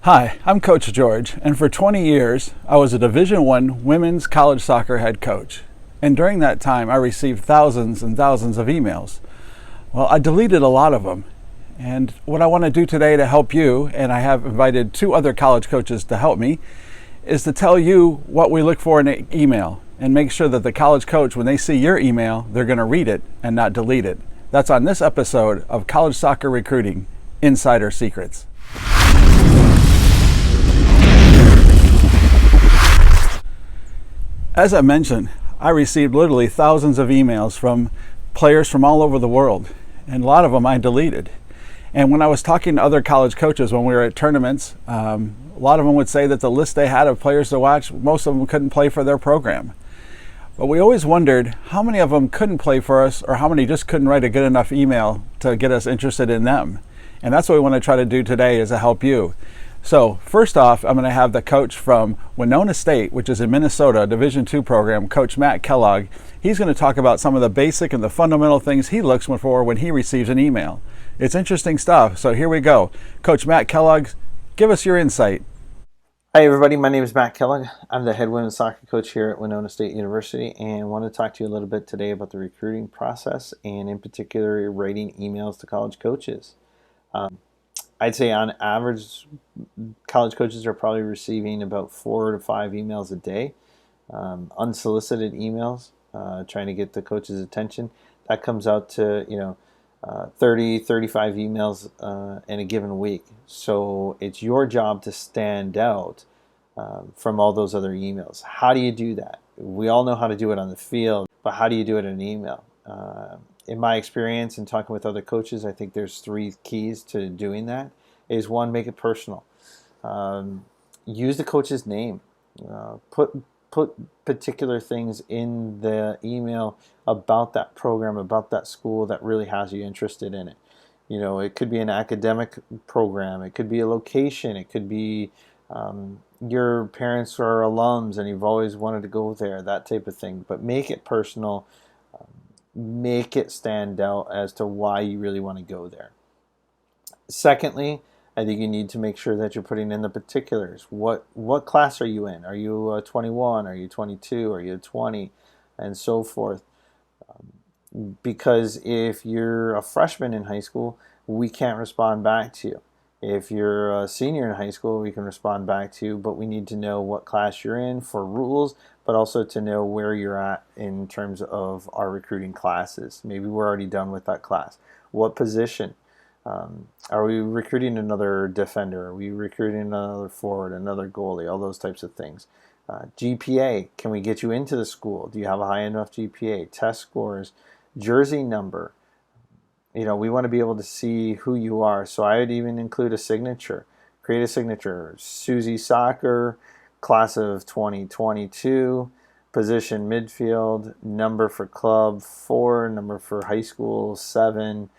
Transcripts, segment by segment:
Hi, I'm Coach George, and for 20 years, I was a Division I women's college soccer head coach. And during that time, I received thousands and thousands of emails. Well, I deleted a lot of them. And what I want to do today to help you, and I have invited 2 other college coaches to help me, is to tell you what we look for in an email and make sure that the college coach, when they see your email, they're going to read it and not delete it. That's on this episode of College Soccer Recruiting Insider Secrets. As I mentioned, I received literally thousands of emails from players from all over the world, and a lot of them I deleted. And when I was talking to other college coaches when we were at tournaments, a lot of them would say that the list they had of players to watch, most of them couldn't play for their program. But we always wondered how many of them couldn't play for us, or how many just couldn't write a good enough email to get us interested in them. And that's what we want to try to do today, is to help you. So first off, I'm going to have the coach from Winona State, which is in Minnesota, Division II program, Coach Matt Kellogg. He's going to talk about some of the basic and the fundamental things he looks for when he receives an email. It's interesting stuff. So here we go. Coach Matt Kellogg, give us your insight. Hi everybody, my name is Matt Kellogg. I'm the head women's soccer coach here at Winona State University, and want to talk to you a little bit today about the recruiting process, and in particular writing emails to college coaches. I'd say on average, college coaches are probably receiving about 4 to 5 emails a day, unsolicited emails, trying to get the coach's attention. That comes out to 30, 35 emails in a given week. So it's your job to stand out from all those other emails. How do you do that? We all know how to do it on the field, but how do you do it in an email? In my experience and talking with other coaches, I think there's 3 keys to doing that. Is 1, make it personal. Use the coach's name. Put particular things in the email about that program, about that school that really has you interested in it. It could be an academic program. It could be a location. It could be your parents are alums and you've always wanted to go there, that type of thing. But make it personal. Make it stand out as to why you really want to go there. Secondly, I think you need to make sure that you're putting in the particulars. What class are you in? Are you 21? Are you 22? Are you 20? And so forth. Because if you're a freshman in high school, we can't respond back to you. If you're a senior in high school, we can respond back to you, but we need to know what class you're in for rules, but also to know where you're at in terms of our recruiting classes. Maybe we're already done with that class. What position? Are we recruiting another defender? Are we recruiting another forward, another goalie, all those types of things? GPA, can we get you into the school? Do you have a high enough GPA? Test scores, jersey number. We want to be able to see who you are. So I would even include a signature. Create a signature. Susie Soccer, class of 2022, position midfield, number for club 4, number for high school 7,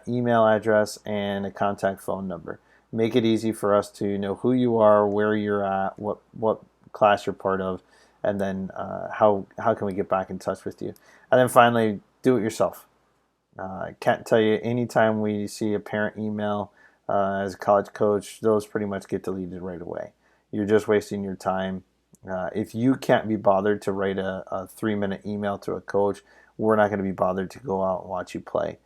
email address, and a contact phone number. Make it easy for us to know who you are, where you're at, what class you're part of, and then how can we get back in touch with you. And then finally, do it yourself. I can't tell you, anytime we see a parent email as a college coach, those pretty much get deleted right away. You're just wasting your time. If you can't be bothered to write a 3-minute email to a coach, we're not going to be bothered to go out and watch you play.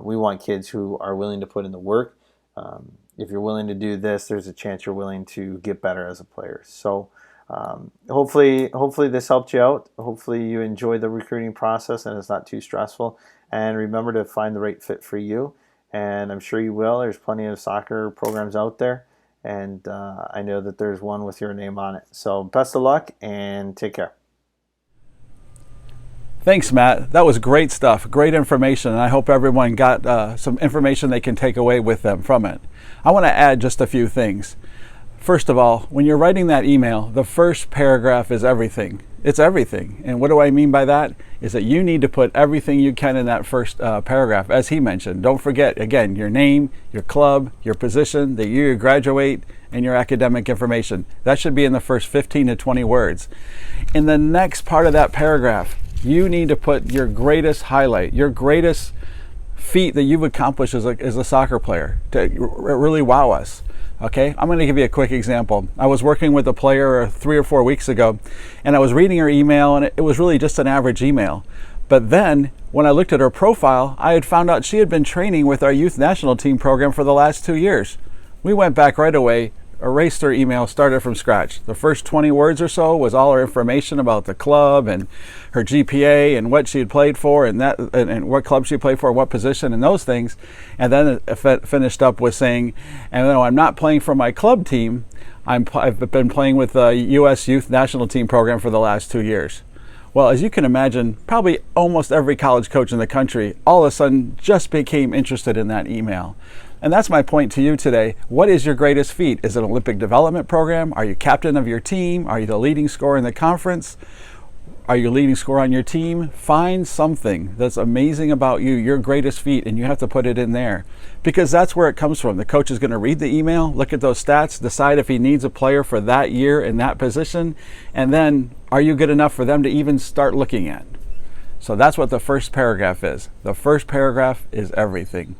We want kids who are willing to put in the work. If you're willing to do this, there's a chance you're willing to get better as a player. So hopefully this helped you out. Hopefully you enjoy the recruiting process and it's not too stressful. And remember to find the right fit for you. And I'm sure you will. There's plenty of soccer programs out there. And I know that there's one with your name on it. So best of luck and take care. Thanks, Matt. That was great stuff, great information, and I hope everyone got some information they can take away with them from it. I want to add just a few things. First of all, when you're writing that email, the first paragraph is everything. It's everything. And what do I mean by that? Is that you need to put everything you can in that first paragraph, as he mentioned. Don't forget, again, your name, your club, your position, the year you graduate, and your academic information. That should be in the first 15 to 20 words. In the next part of that paragraph, you need to put your greatest highlight, your greatest feat that you've accomplished as a soccer player to really wow us. Okay, I'm going to give you a quick example. I was working with a player 3 or 4 weeks ago, and I was reading her email, and it was really just an average email. But then, when I looked at her profile, I had found out she had been training with our youth national team program for the last 2 years. We went back right away, erased her email, started from scratch. The first 20 words or so was all her information about the club and her GPA and what she had played for and what club she played for, what position and those things. And then it finished up with saying, and I'm not playing for my club team. I've been playing with the U.S. Youth National Team program for the last 2 years. Well, as you can imagine, probably almost every college coach in the country all of a sudden just became interested in that email. And that's my point to you today. What is your greatest feat? Is it an Olympic development program? Are you captain of your team? Are you the leading scorer in the conference? Are you leading scorer on your team? Find something that's amazing about you, your greatest feat, and you have to put it in there. Because that's where it comes from. The coach is going to read the email, look at those stats, decide if he needs a player for that year in that position, and then are you good enough for them to even start looking at? So that's what the first paragraph is. The first paragraph is everything.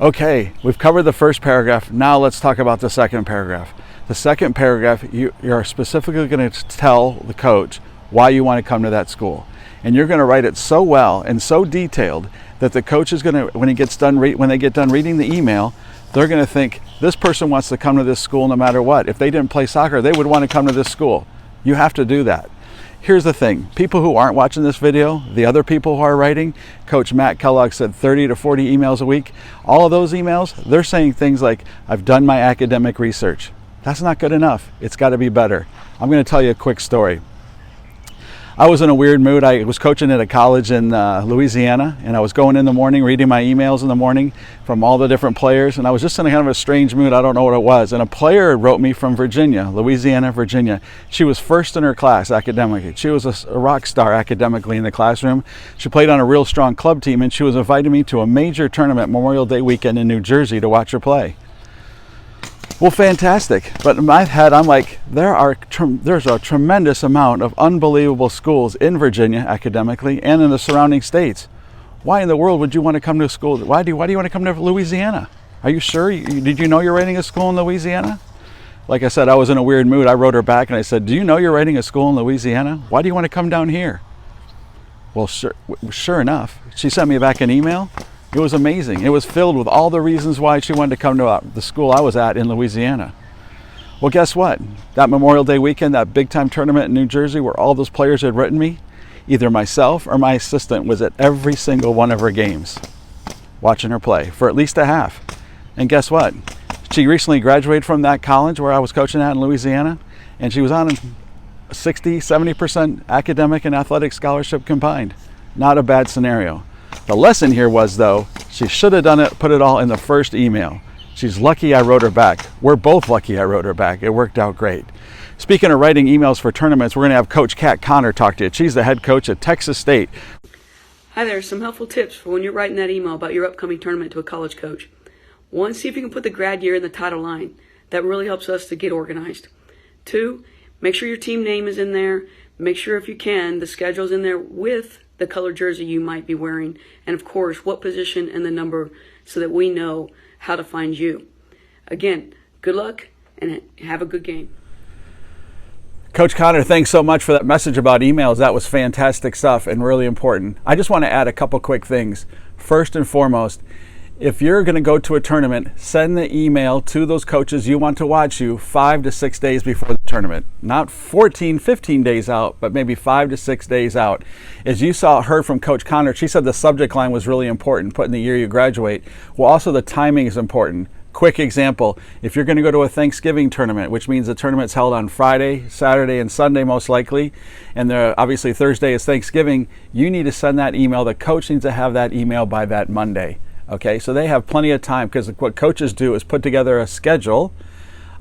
Okay, we've covered the first paragraph. Now let's talk about the second paragraph. The second paragraph, you're specifically going to tell the coach why you want to come to that school. And you're going to write it so well and so detailed that the coach is going to, when they get done reading the email, they're going to think, this person wants to come to this school no matter what. If they didn't play soccer, they would want to come to this school. You have to do that. Here's the thing, people who aren't watching this video, the other people who are writing, Coach Matt Kellogg said 30 to 40 emails a week. All of those emails, they're saying things like, I've done my academic research. That's not good enough. It's got to be better. I'm going to tell you a quick story. I was in a weird mood. I was coaching at a college in Louisiana, and I was going in the morning, reading my emails in the morning from all the different players, and I was just in a kind of a strange mood. I don't know what it was. And a player wrote me from Virginia, Louisiana, Virginia. She was first in her class academically. She was a rock star academically in the classroom. She played on a real strong club team, and she was inviting me to a major tournament Memorial Day weekend in New Jersey to watch her play. Well, fantastic. But in my head, I'm like, there's a tremendous amount of unbelievable schools in Virginia academically and in the surrounding states. Why in the world would you want to come to a school? Why do you want to come to Louisiana? Are you sure? Did you know you're writing a school in Louisiana? Like I said, I was in a weird mood. I wrote her back and I said, do you know you're writing a school in Louisiana? Why do you want to come down here? Well, sure enough, she sent me back an email. It was amazing. It was filled with all the reasons why she wanted to come to the school I was at in Louisiana. Well, guess what? That Memorial Day weekend, that big time tournament in New Jersey where all those players had written me, either myself or my assistant was at every single one of her games, watching her play for at least a half. And guess what? She recently graduated from that college where I was coaching at in Louisiana, and she was on 60-70% academic and athletic scholarship combined. Not a bad scenario. The lesson here was, though, she should have done it, put it all in the first email. She's lucky I wrote her back. We're both lucky I wrote her back. It worked out great. Speaking of writing emails for tournaments, we're going to have Coach Kat Connor talk to you. She's the head coach at Texas State. Hi there, some helpful tips for when you're writing that email about your upcoming tournament to a college coach. One, see if you can put the grad year in the title line. That really helps us to get organized. Two, make sure your team name is in there. Make sure, if you can, the schedule's in there with the color jersey you might be wearing, and of course what position and the number, so that we know how to find you. Again, good luck and have a good game. Coach Connor, thanks so much for that message about emails. That was fantastic stuff and really important. I just want to add a couple quick things. First and foremost, if you're going to go to a tournament, send the email to those coaches you want to watch you 5 to 6 days before the tournament. Not 14, 15 days out, but maybe 5 to 6 days out. As you heard from Coach Connor, she said the subject line was really important, putting the year you graduate. Well, also the timing is important. Quick example, if you're going to go to a Thanksgiving tournament, which means the tournament's held on Friday, Saturday, and Sunday most likely, and obviously Thursday is Thanksgiving, you need to send that email. The coach needs to have that email by that Monday. Okay, so they have plenty of time, because what coaches do is put together a schedule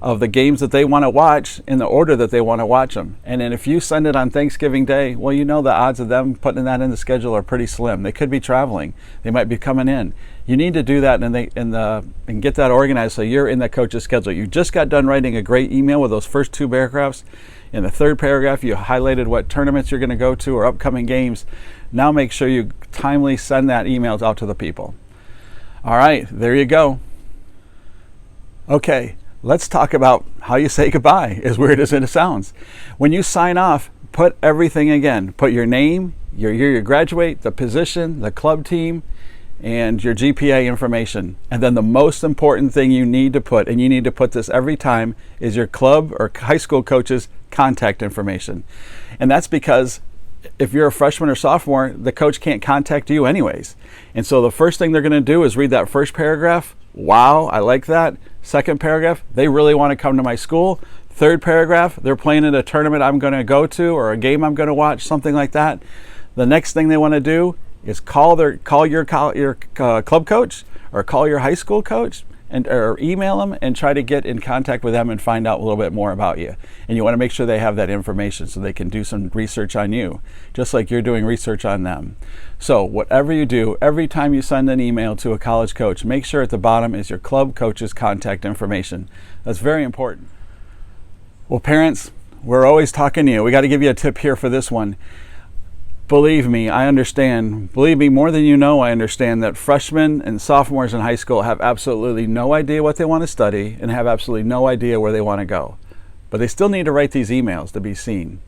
of the games that they want to watch in the order that they want to watch them. And then if you send it on Thanksgiving Day, well, you know the odds of them putting that in the schedule are pretty slim. They could be traveling. They might be coming in. You need to do that and get that organized so you're in the coach's schedule. You just got done writing a great email with those first 2 paragraphs. In the third paragraph, you highlighted what tournaments you're going to go to or upcoming games. Now make sure you timely send that email out to the people. All right, there you go. Okay, let's talk about how you say goodbye, as weird as it sounds. When you sign off, put everything again. Put your name, your year you graduate, the position, the club team, and your GPA information. And then the most important thing you need to put, and you need to put this every time, is your club or high school coach's contact information. And that's because if you're a freshman or sophomore, the coach can't contact you anyways. And so the first thing they're going to do is read that first paragraph. Wow, I like that. Second paragraph, they really want to come to my school. Third paragraph, they're playing in a tournament I'm going to go to or a game I'm going to watch, something like that. The next thing they want to do is call your club coach or call your high school coach or email them and try to get in contact with them and find out a little bit more about you. And you want to make sure they have that information so they can do some research on you, just like you're doing research on them. So whatever you do, every time you send an email to a college coach, make sure at the bottom is your club coach's contact information. That's very important. Well, parents, we're always talking to you. We got to give you a tip here for this one. Believe me, I understand. Believe me, more than you know, I understand that freshmen and sophomores in high school have absolutely no idea what they want to study and have absolutely no idea where they want to go. But they still need to write these emails to be seen.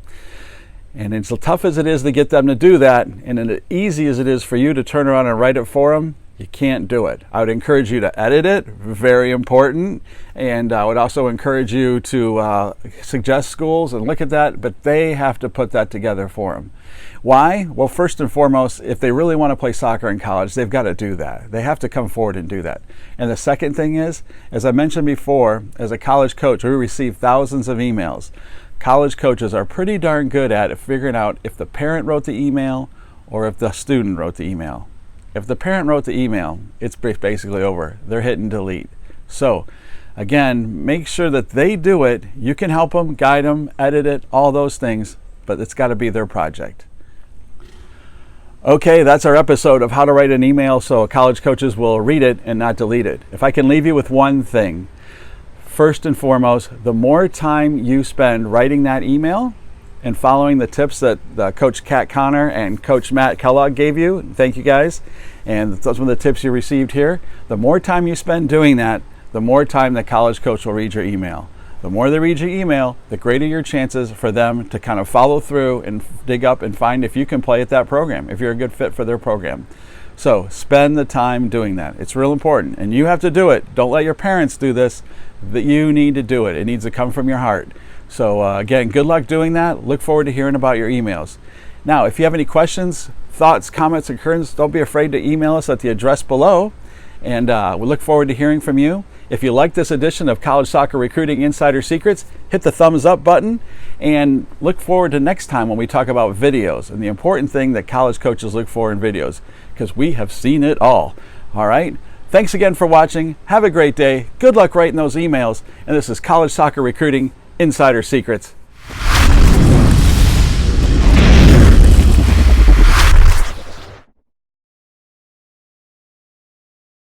And as tough as it is to get them to do that, and as easy as it is for you to turn around and write it for them, you can't do it. I would encourage you to edit it, very important. And I would also encourage you to suggest schools and look at that, but they have to put that together for them. Why? Well, first and foremost, if they really want to play soccer in college, they've got to do that. They have to come forward and do that. And the second thing is, as I mentioned before, as a college coach, we receive thousands of emails. College coaches are pretty darn good at figuring out if the parent wrote the email or if the student wrote the email. If the parent wrote the email, it's basically over. They're hitting delete. So, again, make sure that they do it. You can help them, guide them, edit it, all those things, but it's got to be their project. Okay, that's our episode of how to write an email so college coaches will read it and not delete it. If I can leave you with one thing, first and foremost, the more time you spend writing that email and following the tips that Coach Kat Connor and Coach Matt Kellogg gave you, thank you guys, and those are the tips you received here, the more time you spend doing that, the more time the college coach will read your email. The more they read your email, the greater your chances for them to kind of follow through and dig up and find if you can play at that program, if you're a good fit for their program. So spend the time doing that. It's real important, and you have to do it. Don't let your parents do this. That you need to do it. It needs to come from your heart. So again, good luck doing that. Look forward to hearing about your emails. Now, if you have any questions, thoughts, comments, or concerns, don't be afraid to email us at the address below. And we look forward to hearing from you. If you like this edition of College Soccer Recruiting Insider Secrets, hit the thumbs up button and look forward to next time when we talk about videos and the important thing that college coaches look for in videos, because we have seen it all. All right? Thanks again for watching. Have a great day. Good luck writing those emails. And this is College Soccer Recruiting Insider Secrets.